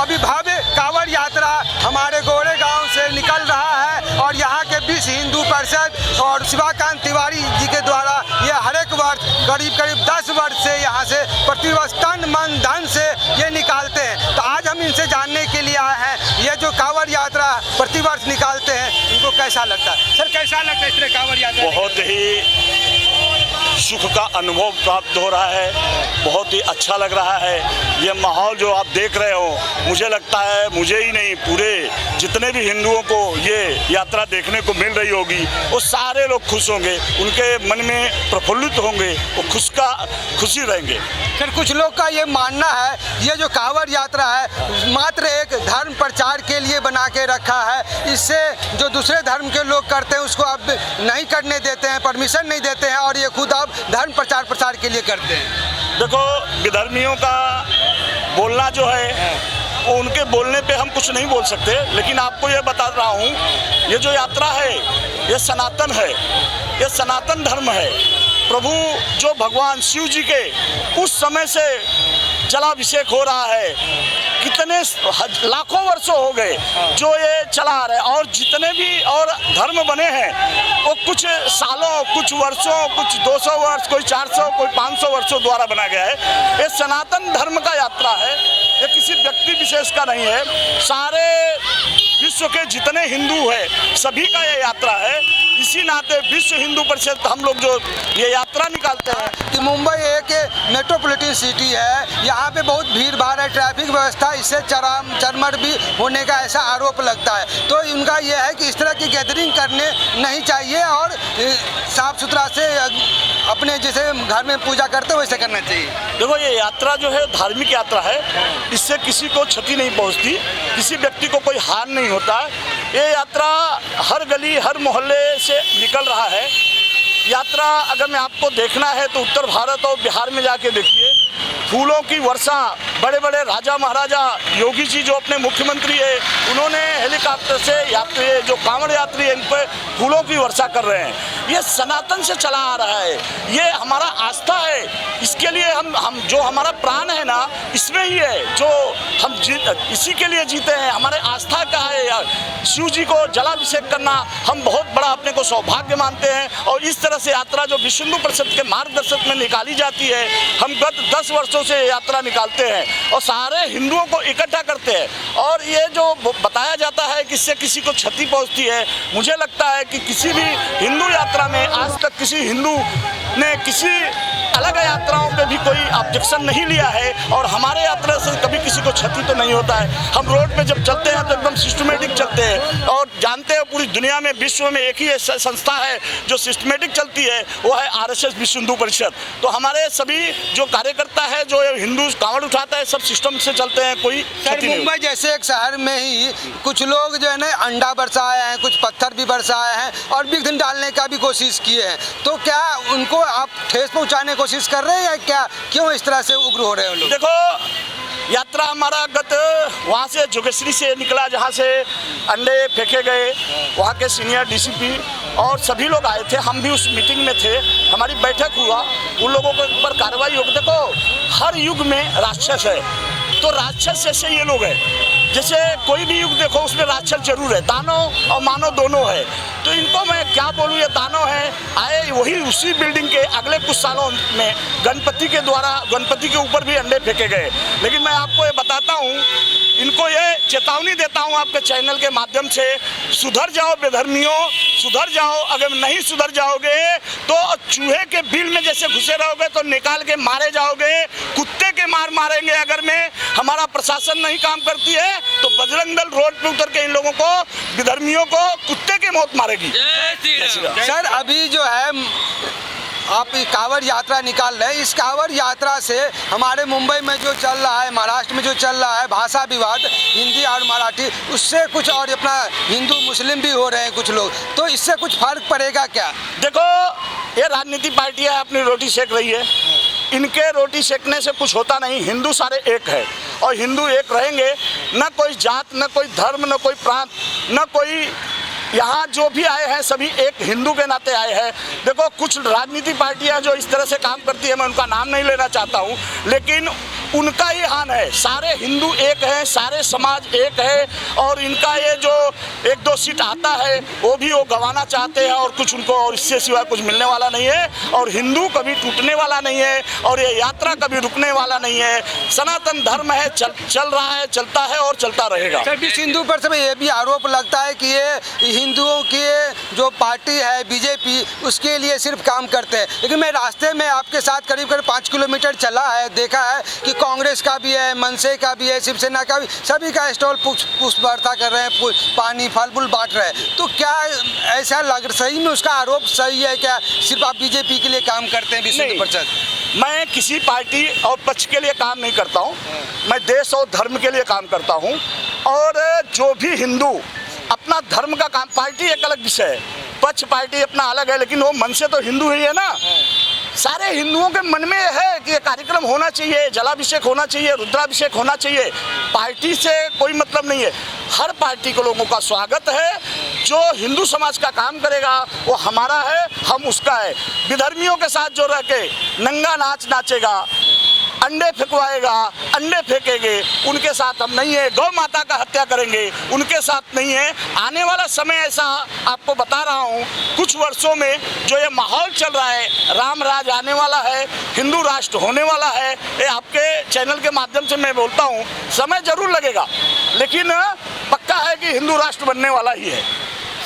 अभी भव्य कांवड़ यात्रा हमारे गोरेगांव से निकल रहा है और यहाँ के विश्व हिंदू परिषद और शिवाकांत तिवारी जी के द्वारा ये हर एक वर्ष करीब 10 वर्ष से यहाँ से प्रतिवर्ष तन मन धन से ये निकालते हैं। तो आज हम इनसे जानने के लिए आए हैं ये जो कांवड़ यात्रा प्रतिवर्ष निकालते हैं इनको कैसा लगता है। सर कैसा लगता है इस तरह कांवड़ यात्रा? बहुत ही सुख का अनुभव प्राप्त हो रहा है, बहुत ही अच्छा लग रहा है। ये माहौल जो आप देख रहे हो, मुझे लगता है मुझे ही नहीं पूरे जितने भी हिंदुओं को ये यात्रा देखने को मिल रही होगी वो सारे लोग खुश होंगे, उनके मन में प्रफुल्लित होंगे, वो खुशी रहेंगे। फिर कुछ लोग का ये मानना है ये जो कांवड़ यात्रा है मात्र एक धर्म प्रचार के लिए बना के रखा है, इससे जो दूसरे धर्म के लोग करते हैं उसको अब नहीं करने देते हैं, परमिशन नहीं देते हैं और ये खुद अब धर्म प्रचार के लिए करते हैं। देखो विधर्मियों का बोलना जो है वो उनके बोलने पे हम कुछ नहीं बोल सकते, लेकिन आपको ये बता रहा हूँ ये जो यात्रा है ये सनातन है, ये सनातन धर्म है। प्रभु जो भगवान शिव जी के उस समय से जलाभिषेक हो रहा है, कितने लाखों वर्षों हो गए जो ये चला आ रहा है और जितने भी और धर्म बने हैं वो कुछ सालों, कुछ वर्षों, कुछ 200 वर्ष, कोई 400, कोई 500 वर्षों द्वारा बना गया है। ये सनातन धर्म का यात्रा है, ये किसी व्यक्ति विशेष का नहीं है, सारे विश्व के जितने हिंदू हैं सभी का ये यात्रा है। इसी नाते विश्व हिंदू परिषद हम लोग जो ये यात्रा निकालते हैं कि मुंबई एक मेट्रोपॉलिटन सिटी है, यहाँ पे बहुत भीड़ भाड़ है, ट्रैफिक व्यवस्था इससे चरमर भी होने का ऐसा आरोप लगता है। तो उनका ये है कि इस तरह की गैदरिंग करने नहीं चाहिए और साफ सुथरा से अपने जैसे घर में पूजा करते वैसे करना चाहिए। देखो ये यात्रा जो है धार्मिक यात्रा है, इससे किसी को क्षति नहीं पहुंचती, किसी व्यक्ति को कोई हानि नहीं होता। ये यात्रा हर गली हर मोहल्ले से निकल रहा है। यात्रा अगर मैं आपको देखना है तो उत्तर भारत और बिहार में जाके देखिए, फूलों की वर्षा, बड़े बड़े राजा महाराजा, योगी जी जो अपने मुख्यमंत्री है उन्होंने हेलीकॉप्टर से यात्री जो कांवड़ यात्री है इन पर फूलों की वर्षा कर रहे हैं। ये सनातन से चला आ रहा है, ये हमारा आस्था है, इसके लिए हम जो हमारा प्राण है ना इसमें ही है, जो हम इसी के लिए जीते हैं। हमारे आस्था का है यार, शिव जी को जलाभिषेक करना हम बहुत बड़ा अपने को सौभाग्य मानते हैं। और इस तरह से यात्रा जो विश्व हिंदू परिषद के मार्गदर्शक में निकाली जाती है, हम गत 10 वर्षों से यात्रा निकालते हैं और सारे हिंदुओं को इकट्ठा करते हैं। और ये जो बताया जाता है कि इससे किसी को क्षति पहुंचती है, मुझे लगता है कि किसी भी हिंदू यात्रा में आज तक किसी हिंदू ने किसी अलग यात्राओं पे भी कोई ऑब्जेक्शन नहीं लिया है और हमारे यात्रा से कभी किसी को क्षति तो नहीं होता है। हम रोड पे जब चलते हैं तो एकदम सिस्टमेटिक चलते हैं और जानते हैं पूरी दुनिया में विश्व में एक ही संस्था है जो सिस्टमेटिक चलती है, वो है RSS विश्व हिंदू परिषद। तो हमारे सभी जो कार्यकर्ता है जो हिंदू कांवड़ उठाता है सब सिस्टम से चलते हैं, कोई क्षति नहीं। मुंबई जैसे एक शहर में ही कुछ लोग जो है ना अंडा बरसाए हैं, कुछ पत्थर भी बरसाए हैं और विघ्न डालने का भी कोशिश किए हैं, तो क्या उनको आप ठेस पहुँचाने की कोशिश कर रहे हैं या क्या, क्यों इस तरह से उग्र हो रहे हैं लोग? देखो यात्रा हमारा गत वहाँ से जोगेश्वरी से निकला जहाँ से अंडे फेंके गए, वहाँ के सीनियर DCP और सभी लोग आए थे, हम भी उस मीटिंग में थे, हमारी बैठक हुआ, उन लोगों के ऊपर कार्रवाई होगी। देखो हर युग में राक्षस है, तो राक्षस जैसे ये लोग हैं, जैसे कोई भी युग देखो उसमें राक्षस जरूर है, दानव और मानव दोनों है। तो इनको मैं क्या बोलूँ, ये दानव है, आए वही उसी बिल्डिंग के अगले कुछ सालों में गणपति के ऊपर भी अंडे फेंके गए। लेकिन मैं आपको ये बताता हूँ, इनको ये चेतावनी देता हूं आपके चैनल के माध्यम से, सुधर जाओ बेधर्मियों, सुधर जाओ। अगर नहीं सुधर जाओगे तो चूहे के बिल में जैसे घुसे रहोगे तो निकाल के मारे जाओगे, कुत्ते के मार मारेंगे। अगर में हमारा प्रशासन नहीं काम करती है तो बजरंग दल रोड पे उतर के इन लोगों को, विधर्मियों को कुत्ते की मौत मारेगी। सर अभी जो है आप कांवड़ यात्रा निकाल रहे हैं, इस कांवड़ यात्रा से हमारे मुंबई में जो चल रहा है, महाराष्ट्र में जो चल रहा है भाषा विवाद, हिंदी और मराठी, उससे कुछ और अपना हिंदू मुस्लिम भी हो रहे हैं कुछ लोग, तो इससे कुछ फर्क पड़ेगा क्या? देखो ये राजनीति पार्टियां अपनी रोटी सेक रही है, इनके रोटी सेकने से कुछ होता नहीं। हिंदू सारे एक है और हिंदू एक रहेंगे, न कोई जात, न कोई धर्म, न कोई प्रांत, न कोई, यहाँ जो भी आए हैं सभी एक हिंदू के नाते आए हैं। देखो कुछ राजनीति पार्टियां जो इस तरह से काम करती है, मैं उनका नाम नहीं लेना चाहता हूँ, लेकिन उनका ही हान है। सारे हिंदू एक हैं, सारे समाज एक है, और इनका ये जो 1-2 सीट आता है वो भी वो गंवाना चाहते हैं, और कुछ उनको और इससे सिवा कुछ मिलने वाला नहीं है। और हिंदू कभी टूटने वाला नहीं है, और ये यात्रा कभी रुकने वाला नहीं है। सनातन धर्म है, चल रहा है, चलता है और चलता रहेगा। सर विश्व हिंदू परिषद में ये भी आरोप लगता है कि ये हिंदुओं की जो पार्टी है बीजेपी, उसके लिए सिर्फ काम करते हैं। लेकिन मैं रास्ते में आपके साथ करीब 5 किलोमीटर चला है, देखा है कि कांग्रेस का भी है, मनसे का भी है, शिवसेना का भी, सभी का स्टॉल पुष्प वर्षा कर रहे हैं, पानी फल फूल बांट रहे हैं। तो क्या ऐसा लग, सही में उसका आरोप सही है क्या, सिर्फ आप बीजेपी के लिए काम करते हैं विश्व हिंदू परिषद? मैं किसी पार्टी और पक्ष के लिए काम नहीं करता हूँ, मैं देश और धर्म के लिए काम करता हूँ। और जो भी हिंदू अपना धर्म का काम, पार्टी एक अलग विषय है, पक्ष पार्टी अपना अलग है, लेकिन वो मन से तो हिंदू ही है ना। सारे हिंदुओं के मन में है कि ये कार्यक्रम होना चाहिए, जलाभिषेक होना चाहिए, रुद्राभिषेक होना चाहिए। पार्टी से कोई मतलब नहीं है, हर पार्टी को लोगों का स्वागत है। जो हिंदू समाज का काम करेगा वो हमारा है, हम उसका है। विधर्मियों के साथ जो रह के नंगा नाच नाचेगा, अंडे फेंकवाएगा, अंडे फेंकेंगे, उनके साथ हम नहीं है। गौ माता का हत्या करेंगे, उनके साथ नहीं है। आने वाला समय ऐसा आपको बता रहा हूँ, कुछ वर्षों में जो ये माहौल चल रहा है, राम राज आने वाला है, हिंदू राष्ट्र होने वाला है। ये आपके चैनल के माध्यम से मैं बोलता हूँ, समय जरूर लगेगा, लेकिन पक्का है कि हिंदू राष्ट्र बनने वाला ही है।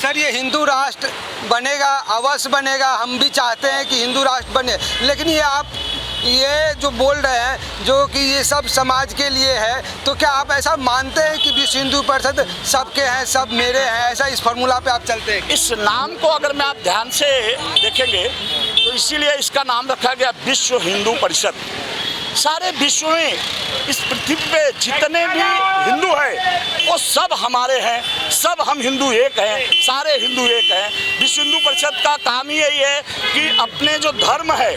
सर ये हिंदू राष्ट्र बनेगा, अवश्य बनेगा, हम भी चाहते हैं कि हिंदू राष्ट्र बने, लेकिन ये आप ये जो बोल रहे हैं जो कि ये सब समाज के लिए है, तो क्या आप ऐसा मानते हैं कि विश्व हिंदू परिषद सबके हैं, सब मेरे हैं, ऐसा इस फॉर्मूला पे आप चलते हैं? इस नाम को अगर मैं आप ध्यान से देखेंगे तो इसीलिए इसका नाम रखा गया विश्व हिंदू परिषद। सारे विश्व में इस पृथ्वी पे जितने भी हिंदू हैं वो सब हमारे हैं, सब हम हिंदू एक हैं, सारे हिंदू एक हैं। विश्व हिंदू परिषद का काम ही यही है कि अपने जो धर्म है,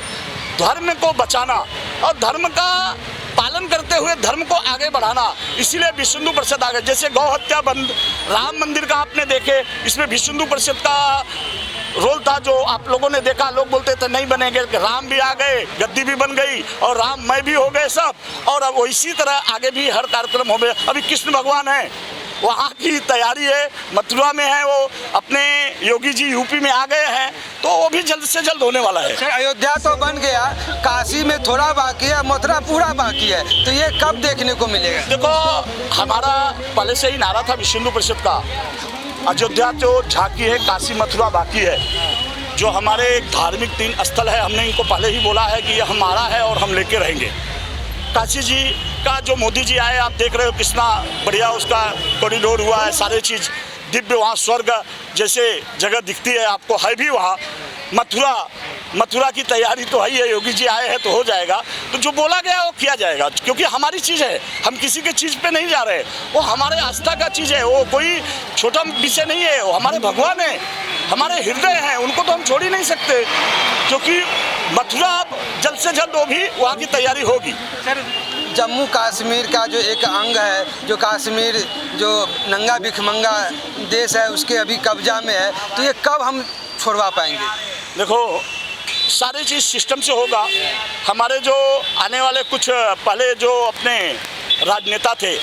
धर्म को बचाना और धर्म का पालन करते हुए धर्म को आगे बढ़ाना। इसीलिए विश्व हिंदू परिषद आगे, जैसे गौ हत्या बंद, राम मंदिर का आपने देखे, इसमें विश्व हिंदू परिषद का रोल था। जो आप लोगों ने देखा, लोग बोलते थे नहीं बनेंगे, राम भी आ गए, गद्दी भी बन गई और राममय भी हो गए सब, और अब इसी तरह आगे भी हर कार्यक्रम हो गए। अभी कृष्ण भगवान है, वहाँ की तैयारी है, मथुरा में है, वो अपने योगी जी यूपी में आ गए हैं, तो वो भी जल्द से जल्द होने वाला है। सर अयोध्या तो बन गया, काशी में थोड़ा बाकी है, मथुरा पूरा बाकी है, तो ये कब देखने को मिलेगा? देखो हमारा पहले से ही नारा था विश्व हिंदू परिषद का, अयोध्या जो झांकी है, काशी मथुरा बाकी है। जो हमारे धार्मिक 3 स्थल है, हमने इनको पहले ही बोला है कि ये हमारा है और हम लेके रहेंगे। काशी जी का जो मोदी जी आए, आप देख रहे हो कितना बढ़िया उसका कॉरिडोर हुआ है, सारे चीज़ दिव्य, वहाँ स्वर्ग जैसे जगह दिखती है आपको, है भी वहाँ। मथुरा की तैयारी तो है ही है, योगी जी आए हैं तो हो जाएगा। तो जो बोला गया वो किया जाएगा, क्योंकि हमारी चीज़ है, हम किसी के चीज़ पे नहीं जा रहे, वो हमारे आस्था का चीज़ है, वो कोई छोटा विषय नहीं है, वो हमारे भगवान है, हमारे हृदय हैं, उनको तो हम छोड़ ही नहीं सकते। क्योंकि मथुरा अब जल्द से जल्द वो भी वहाँ की तैयारी होगी। सर जम्मू कश्मीर का जो एक अंग है, जो कश्मीर जो नंगा भिखमंगा देश है, उसके अभी कब्जा में है, तो ये कब हम छुड़वा पाएंगे? देखो सारी चीज़ सिस्टम से होगा। हमारे जो आने वाले कुछ पहले जो अपने राजनेता थे,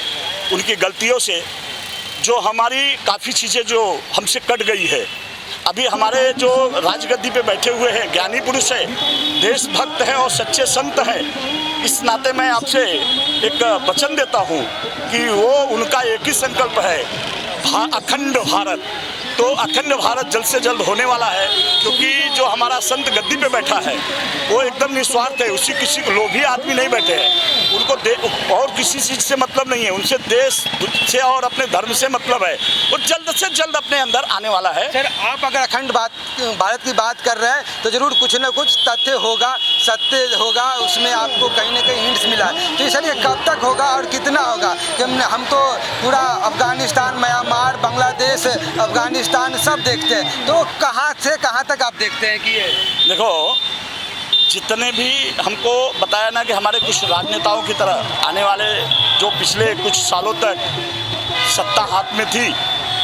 उनकी गलतियों से जो हमारी काफ़ी चीज़ें जो हमसे कट गई है। अभी हमारे जो राजगद्दी पे बैठे हुए हैं, ज्ञानी पुरुष हैं, देशभक्त हैं और सच्चे संत हैं, इस नाते मैं आपसे एक वचन देता हूँ कि वो उनका एक ही संकल्प है, अखंड भारत। तो अखंड भारत जल्द से जल्द होने वाला है, क्योंकि जो हमारा संत गद्दी पे बैठा है वो एकदम निस्वार्थ है, उसी किसी को लोभी आदमी नहीं बैठे हैं, उनको और किसी चीज़ से मतलब नहीं है, उनसे देश से और अपने धर्म से मतलब है, वो जल्द से जल्द अपने अंदर आने वाला है। सर, आप अगर अखंड भारत की बात कर रहे हैं तो जरूर कुछ न कुछ तथ्य होगा, सत्य होगा, उसमें आपको कहीं ना कहीं हिंट्स मिला है। तो सर, ये कब तक होगा और कितना होगा? कि हम तो पूरा अफगानिस्तान, म्यांमार, बांग्लादेश, अफगानिस्तान सब देखते हैं, तो कहाँ से कहाँ तक आप देखते हैं कि ये देखो, जितने भी हमको बताया ना कि हमारे कुछ राजनेताओं की तरह आने वाले जो पिछले कुछ सालों तक सत्ता हाथ में थी,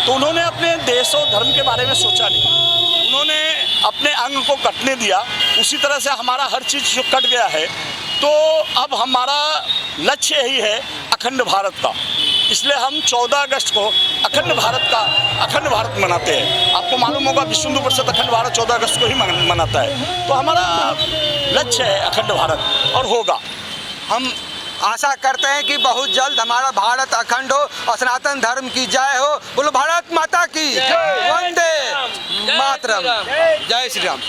तो उन्होंने अपने देश और धर्म के बारे में सोचा नहीं, उन्होंने अपने अंग को कटने दिया। उसी तरह से हमारा हर चीज़ जो कट गया है, तो अब हमारा लक्ष्य यही है अखंड भारत का। इसलिए हम 14 अगस्त को अखंड भारत मनाते हैं। आपको मालूम होगा विश्व हिंदू परिषद अखंड भारत 14 अगस्त को ही मनाता है। तो हमारा लक्ष्य है अखंड भारत, और होगा। हम आशा करते हैं कि बहुत जल्द हमारा भारत अखंड हो और सनातन धर्म की जय हो। बोलो भारत माता की वंदे मातरम। जय श्री राम।